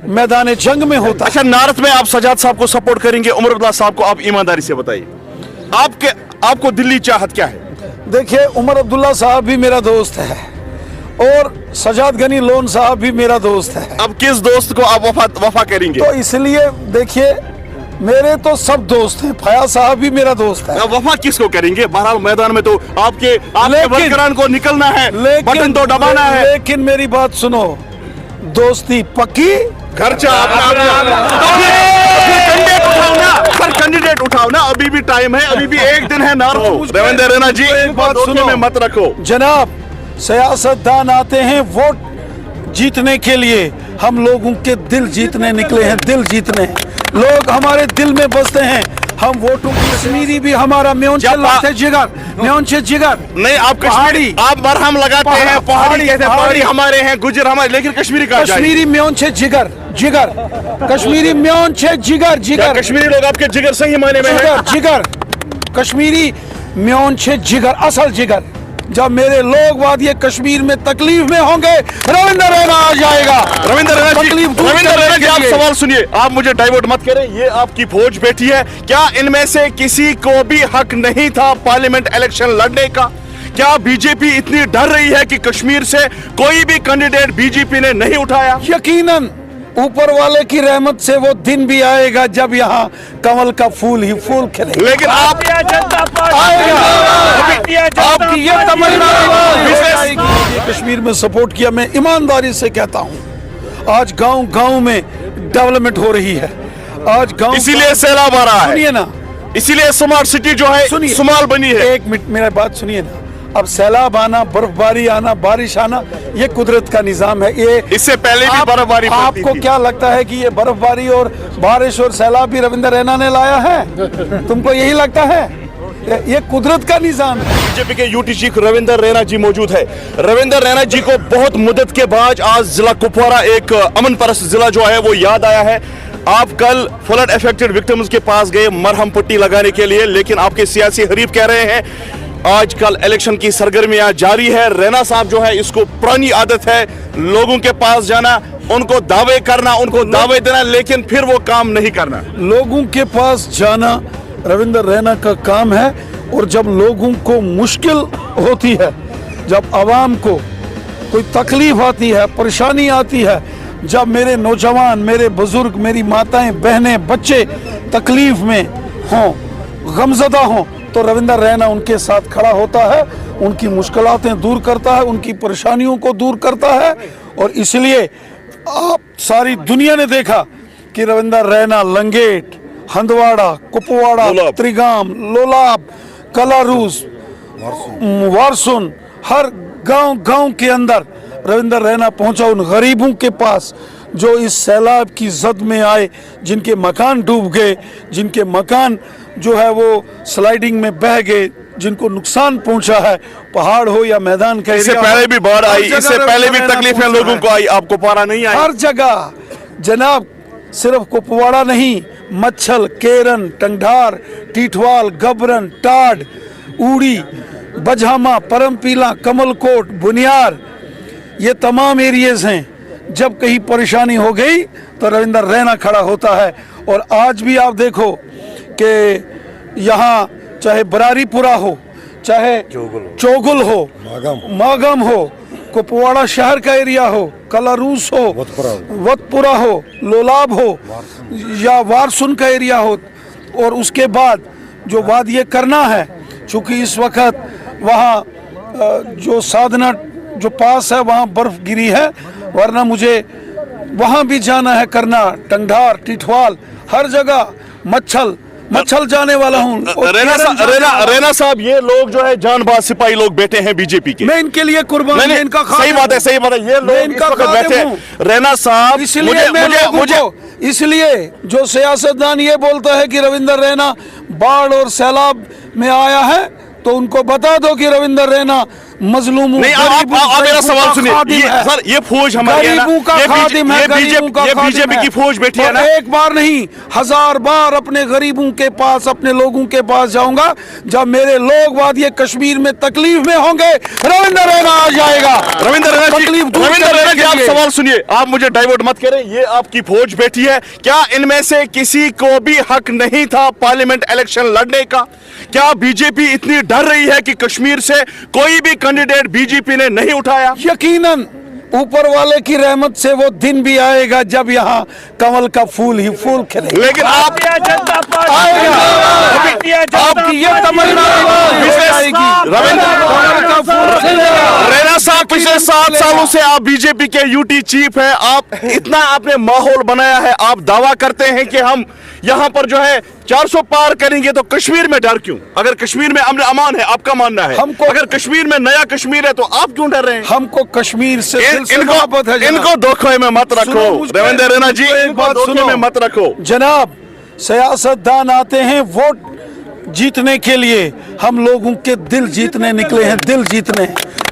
मैदान जंग में होता है। अच्छा, नॉर्थ में आप सजाद साहब को सपोर्ट करेंगे, उमर अब्दुल्ला साहब को? आप ईमानदारी से बताइए, आपको दिल्ली चाहत क्या है? देखिए, उमर अब्दुल्ला साहब भी मेरा दोस्त है और सजाद गनी लोन साहब भी मेरा दोस्त है। अब किस दोस्त को आप वफा करेंगे? तो इसलिए देखिए, मेरे तो सब दोस्त हैं, फयाज साहब भी मेरा दोस्त है। वफा किसको करेंगे? बहरहाल मैदान में तो आपके वर्करान को निकलना है, बटन तो दबाना है। लेकिन मेरी बात सुनो, दोस्ती पक्की, खर्चा कैंडिडेट उठाओ ना, अभी भी टाइम है, अभी भी एक दिन है। रविंदर रैना जी, एक बात सुनो, में मत रखो जनाब। सियासतदान आते हैं वोट जीतने के लिए, हम लोगों के दिल जीतने निकले हैं, दिल जीतने। लोग हमारे दिल में बसते हैं, हम वोटों की कश्मीरी भी हमारा लाते जिगर, जिगर नहीं। आप कश्मीरी, आप मरहम लगाते हैं, पहाड़ी कहते हैं, पहाड़ी हमारे हैं, गुजर हमारे, लेकिन कश्मीरी का कश्मीरी म्योन छे जिगर, जिगर कश्मीरी म्योन छे जिगर, जिगर। कश्मीरी लोग आपके जिगर सही मायने में जिगर, जिगर कश्मीरी म्योन छे जिगर, असल जिगर। जब मेरे लोग वादिये कश्मीर में तकलीफ में होंगे, रविंदर रैना आ जाएगा। रविंदर रैना जी, आप सवाल सुनिए, आप मुझे डाइवर्ट मत करें। ये आपकी फौज बैठी है, क्या इनमें से किसी को भी हक नहीं था पार्लियामेंट इलेक्शन लड़ने का? क्या बीजेपी इतनी डर रही है कि कश्मीर से कोई भी कैंडिडेट बीजेपी ने नहीं उठाया? यकीनन ऊपर वाले की रहमत से वो दिन भी आएगा जब यहाँ कमल का फूल ही फूल खिलेगा। लेकिन आप आपकी ये तमन्ना कश्मीर में सपोर्ट किया। मैं ईमानदारी से कहता हूँ, आज गांव-गांव में डेवलपमेंट हो रही है, आज गांव, इसीलिए सैलाब आ रहा है। सुनिए ना, इसीलिए स्मार्ट सिटी जो है सुमाल बनी है। एक मिनट मेरा बात सुनिए ना। अब सैलाब आना, बर्फबारी आना, बारिश आना, ये कुदरत का निजाम है। ये इससे पहले भी बर्फबारी आपको क्या लगता है कि ये बर्फबारी और बारिश और सैलाब भी रविंदर रैना ने लाया है? तुमको यही लगता है? ये कुदरत का निजाम है। बीजेपी के यूटी चीफ रविंदर रैना जी मौजूद है। रविंदर रैना जी को बहुत मुद्दत के बाद आज जिला कुपवारा, एक अमन परस्त जिला जो है वो याद आया है। आप कल फ्लड अफेक्टेड विक्टिम्स के पास गए मरहम पट्टी लगाने के लिए, लेकिन आपके सियासी हरीफ कह रहे हैं आजकल इलेक्शन की सरगर्मियां जारी है। रैना साहब जो है, इसको पुरानी आदत है लोगों के पास जाना, उनको दावे करना, उनको दावे देना, लेकिन फिर वो काम नहीं करना। लोगों के पास जाना रविंदर रैना का काम है। और जब लोगों को मुश्किल होती है, जब आवाम को कोई तकलीफ आती है, परेशानी आती है, जब मेरे नौजवान, मेरे बुजुर्ग, मेरी माताएं, बहनें, बच्चे तकलीफ में हों, गमज़दा हों, तो रविंदर रैना उनके साथ खड़ा होता है, उनकी मुश्किलातें दूर करता है, उनकी परेशानियों को दूर करता है। और इसलिए आप सारी दुनिया ने देखा कि रविंदर रैना लंगेट, हंदवाड़ा, कुपवाड़ा, त्रिगाम, लोलाब, कलारूस, वारसुन, हर गांव के अंदर रविंदर रैना पहुंचा उन गरीबों के पास जो इस सैलाब की जद में आए, जिनके मकान डूब गए, जिनके मकान जो है वो स्लाइडिंग में बह गए, जिनको नुकसान पहुंचा है, पहाड़ हो या मैदान का। इससे पहले भी बाढ़ आई, इससे पहले भी तकलीफें लोगों को आई, आपको पारा नहीं आई? हर जगह जनाब, सिर्फ कुपवाड़ा नहीं, मच्छल, केरन, टंगढार, टीठवाल, गबरन, टाड, ऊड़ी, बजहामा, परमपीला, कमलकोट, बुनियार, ये तमाम एरियाज हैं। जब कहीं परेशानी हो गई तो रविंदर रैना खड़ा होता है। और आज भी आप देखो कि यहाँ चाहे बरारीपुरा हो, चाहे चोगुल हो, मागम हो, कुपवाड़ा शहर का एरिया हो, कलारूस हो, वतपुरा हो, लोलाब हो या वारसुन का एरिया हो, और उसके बाद जो वादिये करना है, चूँकि इस वक्त वहाँ जो साधना जो पास है वहाँ बर्फ गिरी है, वरना मुझे वहाँ भी जाना है करना, टंगढार, टिठवाल, हर जगह मच्छल जाने वाला हूँ। रैना साहब, ये लोग जो है जानबाज सिपाही लोग बैठे हैं बीजेपी के, मैं इनके लिए कुर्बान, इनका सही बात है, सही बात है। ये लोग इनका बैठे हैं रैना साहब, इसलिए जो सियासतदान ये बोलता है कि रविंदर रैना बाढ़ और सैलाब में आया है, तो उनको बता दो कि रविंदर रैना मजलूमों नहीं, आप मेरा सवाल सुनिए। सर, ये फौज हमारी है ना, गरीबों का खादिम है, ये बीजेपी की फौज बैठी है ना। एक बार नहीं 1000 बार अपने गरीबों के पास, अपने लोगों के पास जाऊंगा। जब मेरे लोग वादिये कश्मीर में तकलीफ में होंगे, रविंदर रैना आ जाएगा। रविंदर रैना जी, आप सवाल सुनिए, आप मुझे डाइवर्ट मत करें। ये आपकी फौज बैठी है, क्या इनमें से किसी को भी हक नहीं था पार्लियामेंट इलेक्शन लड़ने का? क्या बीजेपी इतनी डर रही है कि कश्मीर से कोई भी कैंडिडेट बीजेपी ने नहीं उठाया? यकीनन ऊपर वाले की रहमत से वो दिन भी आएगा जब यहाँ कमल का फूल ही फूल खिलेगा। लेकिन आप आपकी ये तमन्ना रैना साहब, पिछले 7 सालों से आप बीजेपी के यूटी चीफ हैं, आप इतना आपने माहौल बनाया है, आप दावा करते हैं कि हम यहाँ पर जो है 400 पार करेंगे, तो कश्मीर में डर क्यों? अगर कश्मीर में अमन अमान है, आपका मानना है, हमको अगर कश्मीर में नया कश्मीर है तो आप क्यों डर रहे हैं? हमको कश्मीर से इनको धोखे में मत रखो रविंदर रैना जी, एक बात धोखे में मत रखो। जनाब, सियासतदान आते हैं वोट जीतने के लिए, हम लोगों के दिल जीतने निकले हैं, दिल जीतने।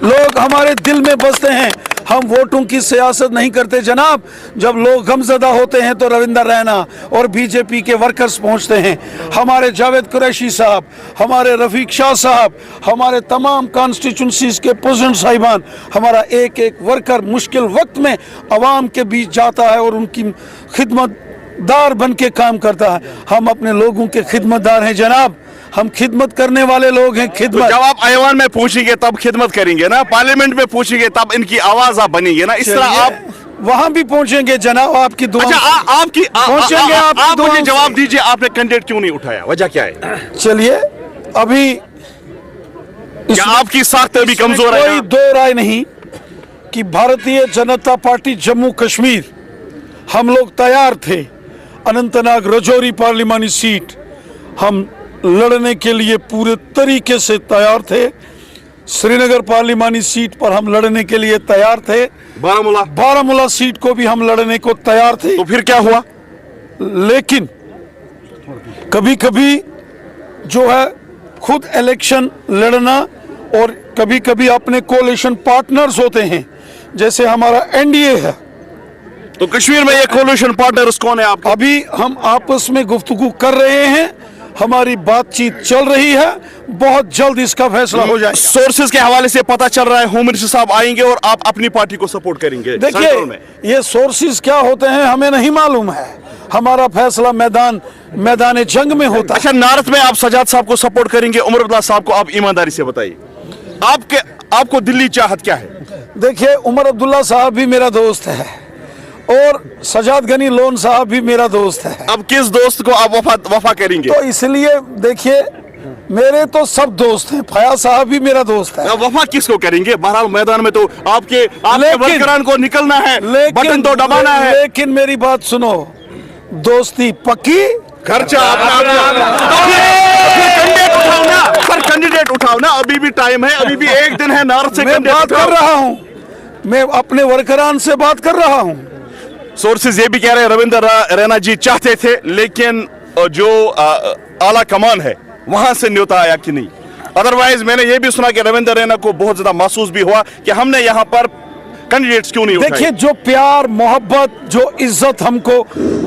लोग हमारे दिल में बसते हैं, हम वोटों की सियासत नहीं करते जनाब। जब लोग गमज़दा होते हैं तो रविंदर रैना और बीजेपी के वर्कर्स पहुंचते हैं। हमारे जावेद कुरैशी साहब, हमारे रफीक शाह साहब, हमारे तमाम कॉन्स्टिट्यूंसीज के प्रेसिडेंट साहिबान, हमारा एक एक वर्कर मुश्किल वक्त में अवाम के बीच जाता है और उनकी खिदमतदार बन के काम करता है। हम अपने लोगों के खिदमतदार हैं जनाब, हम खिदमत करने वाले लोग हैं। खिदमत तो जब आप ऐवान में पूछेंगे तब खिदमत करेंगे ना, पार्लियामेंट में पूछेंगे तब इनकी आवाज आप बनेंगे ना, इस तरह आप वहां भी पहुंचेंगे जनाब आपकी दुआ। अच्छा, आपकी पहुंचेंगे आप मुझे जवाब दीजिए, आपने कैंडिडेट क्यों नहीं उठाया, वजह क्या है? चलिए, अभी क्या आपकी साख्त अभी कमजोर है? कोई दो राय नहीं कि भारतीय जनता पार्टी जम्मू कश्मीर, हम लोग तैयार थे। अनंतनाग रजौरी पार्लिमानी सीट हम लड़ने के लिए पूरे तरीके से तैयार थे। श्रीनगर पार्लिमानी सीट पर हम लड़ने के लिए तैयार थे। बारामूला सीट को भी हम लड़ने को तैयार थे। तो फिर क्या हुआ? लेकिन कभी कभी जो है खुद इलेक्शन लड़ना और कभी कभी अपने कोलिशन पार्टनर्स होते हैं, जैसे हमारा एनडीए है। तो कश्मीर में ये कोलिशन पार्टनर्स कौन है आपके? अभी हम आपस में गुफ्तगू कर रहे हैं, हमारी बातचीत चल रही है, बहुत जल्द इसका फैसला हो जाएगा। सोर्सेज के हवाले से पता चल रहा है होम मिनिस्टर साहब आएंगे और आप अपनी पार्टी को सपोर्ट करेंगे। देखिए, ये सोर्सेज क्या होते हैं हमें नहीं मालूम है, हमारा फैसला मैदान जंग में होता है। अच्छा, नॉर्थ में आप सजाद साहब को सपोर्ट करेंगे, उमर अब्दुल्ला साहब को, आप ईमानदारी से बताइए आपको दिल्ली चाहत क्या है? देखिए, उमर अब्दुल्ला साहब भी मेरा दोस्त है और सजाद गनी लोन साहब भी मेरा दोस्त है। अब किस दोस्त को आप वफा करेंगे? तो इसलिए देखिए, मेरे तो सब दोस्त हैं, फयाज साहब भी मेरा दोस्त है। वफा किसको करेंगे? बहरहाल मैदान में तो आपके वर्करान को निकलना है, बटन तो दबाना है। लेकिन मेरी बात सुनो, दोस्ती पक्की, खर्चा कैंडिडेट उठाओ ना, अभी भी टाइम है, अभी भी एक दिन है। नॉर्थ से मैं बात कर रहा हूँ, मैं अपने वर्करान से बात कर रहा हूँ। सोर्सेज ये भी कह रहे हैं रविंदर रैना जी चाहते थे, लेकिन जो आला कमान है वहां से न्योता आया कि नहीं। अदरवाइज मैंने ये भी सुना कि रविंदर रैना को बहुत ज्यादा महसूस भी हुआ कि हमने यहाँ पर कैंडिडेट्स क्यों नहीं उठाए। देखिए, जो प्यार मोहब्बत, जो इज्जत हमको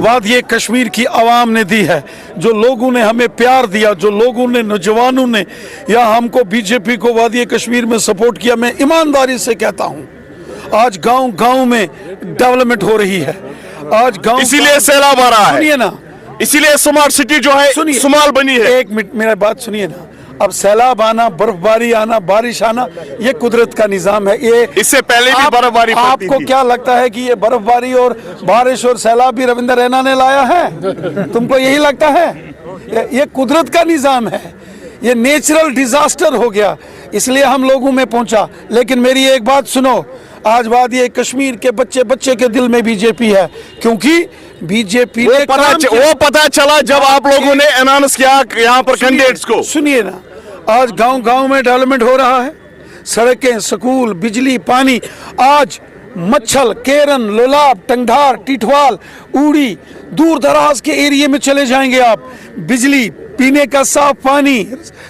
वादिये कश्मीर की आवाम ने दी है, जो लोगों ने हमें प्यार दिया, जो लोगों ने, नौजवानों ने या हमको बीजेपी को वादिये कश्मीर में सपोर्ट किया, मैं ईमानदारी से कहता हूँ आज गांव में डेवलपमेंट हो रही है। आज गांव, इसीलिए सैलाब आ रहा है, सुनिए ना, इसीलिए स्मार्ट सिटी जो है सुमाल बनी है। एक मिनट मेरा बात सुनिए ना। अब सैलाब आना, बर्फबारी आना, बारिश आना, ये कुदरत का निजाम है। ये इससे पहले भी बर्फबारी पड़ती आपको थी। क्या लगता है कि ये बर्फबारी और बारिश और सैलाब भी रविंदर रैना ने लाया है? तुमको यही लगता है? ये कुदरत का निजाम है, ये नेचुरल डिजास्टर हो गया, इसलिए हम लोगों में पहुंचा। लेकिन मेरी एक बात सुनो, आज वादिये कश्मीर के बच्चे के दिल में बीजेपी है, क्योंकि बीजेपी ने वो पता चला जब आप लोगों ने अनाउंस किया यहाँ पर कैंडिडेट्स को। सुनिए ना, आज गांव में डेवलपमेंट हो रहा है, सड़कें, स्कूल, बिजली, पानी। आज मच्छल, केरन, लोलाब, टंगधार, टिठवाल, उड़ी, दूर दराज के एरिया में चले जाएंगे आप, बिजली, पीने का साफ पानी,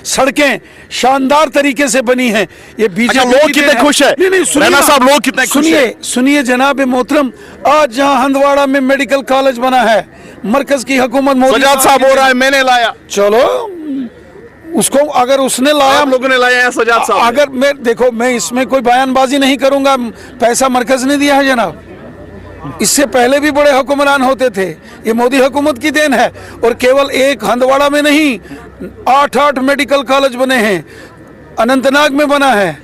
सड़कें शानदार तरीके से बनी हैं। ये बीजेपी लोग की कितने देन है। खुश हैं? नहीं सुनिए रैना ना। साहब, लोग कितने खुश हैं? सुनिए जनाब मोहतरम, आज जहां हंदवाड़ा में मेडिकल कॉलेज बना है, मरकज की हुकूमत मोदी सजाद साहब हो रहा है मैंने लाया, चलो उसको, अगर उसने लाया, आप लोगों ने लाया है सजाद साहब ने। अगर मैं देखो, मैं इसमें कोई बयानबाजी नहीं करूंगा, पैसा मरकज ने दिया है जनाब। इससे पहले भी बड़े हुक्मरान होते थे, ये मोदी हुकूमत की देन है। और केवल एक हंदवाड़ा में नहीं, 8 मेडिकल कॉलेज बने हैं। अनंतनाग में बना है,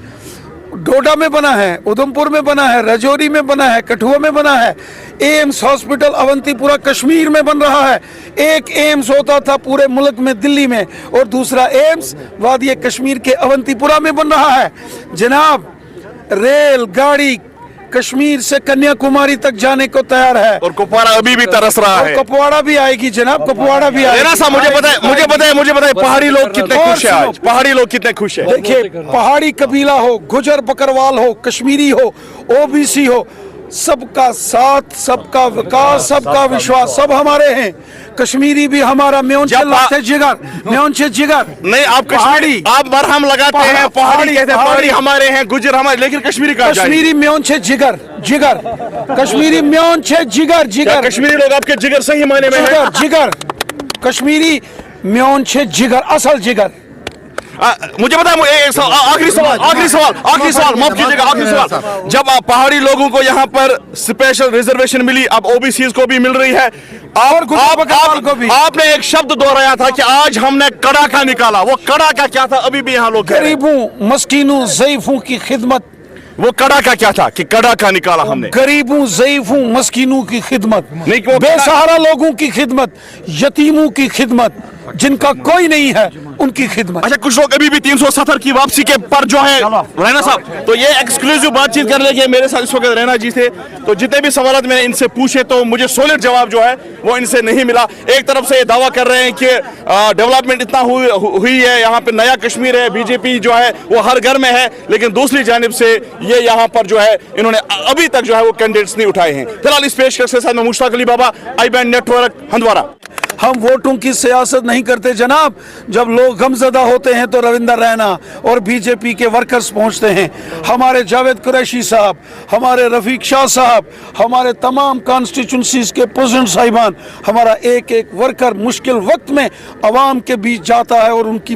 डोडा में बना है, उधमपुर में बना है, राजौरी में बना है, कठुआ में बना है। एम्स हॉस्पिटल अवंतीपुरा कश्मीर में बन रहा है। एक एम्स होता था पूरे मुल्क में दिल्ली में, और दूसरा एम्स वादी कश्मीर के अवंतीपुरा में बन रहा है। जनाब रेल गाड़ी कश्मीर से कन्याकुमारी तक जाने को तैयार है, और कुपवाड़ा अभी भी तरस रहा है। कुपवाड़ा भी आएगी जनाब, कुपवाड़ा भी आएगी। रैना साहब मुझे बताए पहाड़ी लोग कितने और खुश हैं सुनो। आज? पहाड़ी लोग कितने खुश हैं? देखिए, पहाड़ी कबीला हो, गुजर बकरवाल हो, कश्मीरी हो, ओबीसी हो, सबका साथ, सबका विकास, सबका विश्वास, सब हमारे हैं। कश्मीरी भी हमारा म्योन से लाते जिगर, म्योन से जिगर। नहीं, आप कश्मीरी, आप मरहम लगाते हैं, पहाड़ी कहते हैं, पहाड़ी हमारे हैं, गुजर हमारे, लेकिन कश्मीरी कहाँ जाएंगे? कश्मीरी म्योन से जिगर, जिगर, कश्मीरी म्योन से जिगर, क्या जिगर, कश्मीरी लोग आपके जिगर सही मायने में हैं? जिगर, जिगर, कश्मीरी म्योन से जिगर, असल जिगर। मुझे बताए, एक सवाल, आखिरी सवाल, माफ कीजिएगा, आखिरी सवाल। जब आप पहाड़ी लोगों को यहाँ पर स्पेशल रिजर्वेशन मिली, अब ओबीसी को भी मिल रही है, आपने एक शब्द दोहराया था कि आज हमने कड़ाका निकाला। वो कड़ाका क्या था? अभी भी यहाँ लोग कह रहे हैं। गरीबों, मस्कीनों, ज़ईफों की खिदमत। वो कड़ाका क्या था कि कड़ाका निकाला हमने? गरीबों, ज़ईफों, मस्कीनों की खिदमत, नहीं, वो बेसहारा लोगों की खिदमत, यतीमों की खिदमत, जिनका कोई नहीं है उनकी खिदमत। अच्छा, कुछ लोग अभी भी 370 की वापसी के पर जो है रैना साहब, तो ये एक्सक्लूसिव बातचीत कर लेंगे। मेरे साथ इस वक्त रैना जी थे, तो जितने भी सवाल मैंने इनसे पूछे तो मुझे सॉलिड जवाब जो है वो इनसे नहीं मिला। एक तरफ से ये दावा कर रहे हैं कि डेवलपमेंट इतना हुई है, यहाँ पे नया कश्मीर है, बीजेपी जो है वो हर घर में है, लेकिन दूसरी जानिब से ये यहाँ पर जो है इन्होंने अभी तक जो है वो कैंडिडेट्स नहीं उठाए हैं। फिलहाल इस पेशकश के साथ में मुश्ताक अली बाबा, आई बैंड नेटवर्क, हंदवाड़ा। हम वोटों की सियासत नहीं करते जनाब। जब लोग गमजदा होते हैं तो रविंदर रैना और बीजेपी के वर्कर्स पहुंचते हैं। हमारे जावेद कुरैशी साहब, हमारे रफीक शाह साहब, हमारे तमाम कॉन्स्टिट्यूंसीज के प्रेसिडेंट साहिबान, हमारा एक एक वर्कर मुश्किल वक्त में अवाम के बीच जाता है और उनकी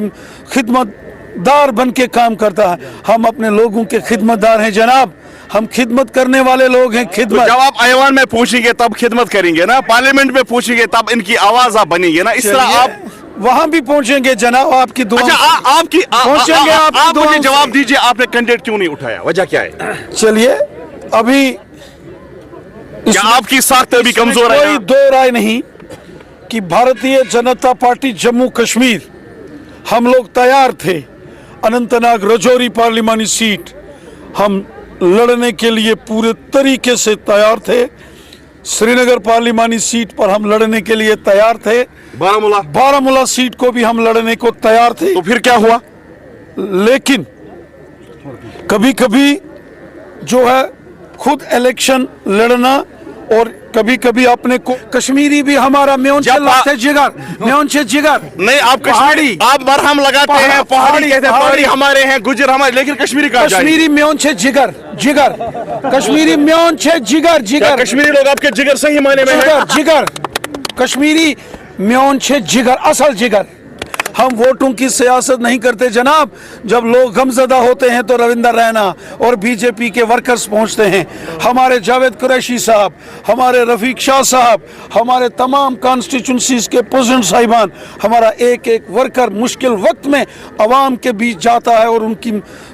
खिदमतदार बन के काम करता है। हम अपने लोगों के खिदमतदार हैं जनाब, हम खिदमत करने वाले लोग हैं। खिदमत, तो जब आप ऐवान में पूछेंगे तब खिदमत करेंगे ना, पार्लियामेंट में पूछेंगे तब इनकी आवाज आप बनेंगे ना, इस तरह आप वहां भी पहुंचेंगे जनाब, आपकी दुआ। अच्छा, आपकी पहुंचेंगे, आप मुझे जवाब दीजिए, आपने कैंडिडेट क्यों नहीं उठाया? वजह क्या है? चलिए, अभी क्या आपकी साख्त अभी कमजोर है? कोई दो राय नहीं कि भारतीय जनता पार्टी जम्मू कश्मीर, हम लोग तैयार थे। अनंतनाग राजौरी पार्लिमानी सीट, हम लड़ने के लिए पूरे तरीके से तैयार थे। श्रीनगर पार्लिमानी सीट पर हम लड़ने के लिए तैयार थे। बारामूला सीट को भी हम लड़ने को तैयार थे। तो फिर क्या हुआ? लेकिन कभी कभी जो है खुद इलेक्शन लड़ना और कभी कभी अपने को, कश्मीरी भी हमारा म्योन से लाते जिगर, म्योन से जिगर। नहीं, आप कश्मीरी, आप मरहम लगाते हैं, पहाड़ी कहते हैं, पहाड़ी हमारे हैं, गुजर हमारे, लेकिन कश्मीरी कहाँ जाएंगे? कश्मीरी म्योन से जिगर, जिगर, कश्मीरी म्योन से जिगर, जिगर। कश्मीरी लोग आपके जिगर सही मायने में हैं? जिगर, जिगर, कश्मीरी म्योन से जिगर, असल जिगर। हम वोटों की सियासत नहीं करते जनाब। जब लोग गमजदा होते हैं तो रविंदर रैना और बीजेपी के वर्कर्स पहुंचते हैं। हमारे जावेद कुरैशी साहब, हमारे रफीक शाह साहब, हमारे तमाम कॉन्स्टिट्यूंसीज के प्रेसिडेंट साहिबान, हमारा एक एक वर्कर मुश्किल वक्त में अवाम के बीच जाता है और उनकी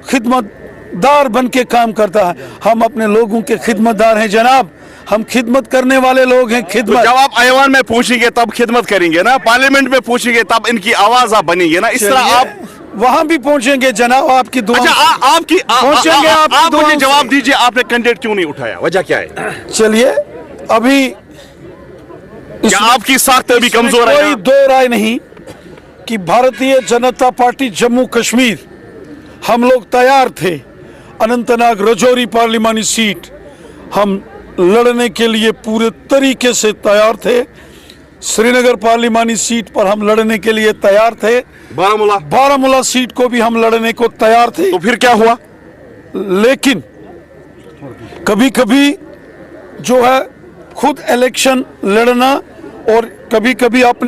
खिदमतदार बन के काम करता है। हम अपने लोगों के खिदमतदार हैं जनाब, हम खिदमत करने वाले लोग हैं। खिदमत, तो जब आप ऐवान में पूछेंगे तब खिदमत करेंगे ना, पार्लियामेंट में पूछेंगे तब इनकी आवाज आप बनेंगे ना, इस तरह आप वहां भी पहुंचेंगे जनाब, आपकी दुआ। अच्छा, आपकी पहुंचेंगे, आप मुझे जवाब दीजिए, आपने कैंडिडेट क्यों नहीं उठाया? वजह क्या है? चलिए, अभी क्या आपकी साख्त अभी कमजोर है? कोई दो राय नहीं कि भारतीय जनता पार्टी जम्मू कश्मीर, हम लोग तैयार थे। अनंतनाग राजौरी पार्लिमानी सीट, हम लड़ने के लिए पूरे तरीके से तैयार थे। श्रीनगर पार्लिमानी सीट पर हम लड़ने के लिए तैयार थे, बारामूला, बारामूला सीट को भी हम लड़ने को तैयार थे, तो फिर क्या हुआ? लेकिन कभी कभी जो है खुद इलेक्शन लड़ना और कभी कभी अपने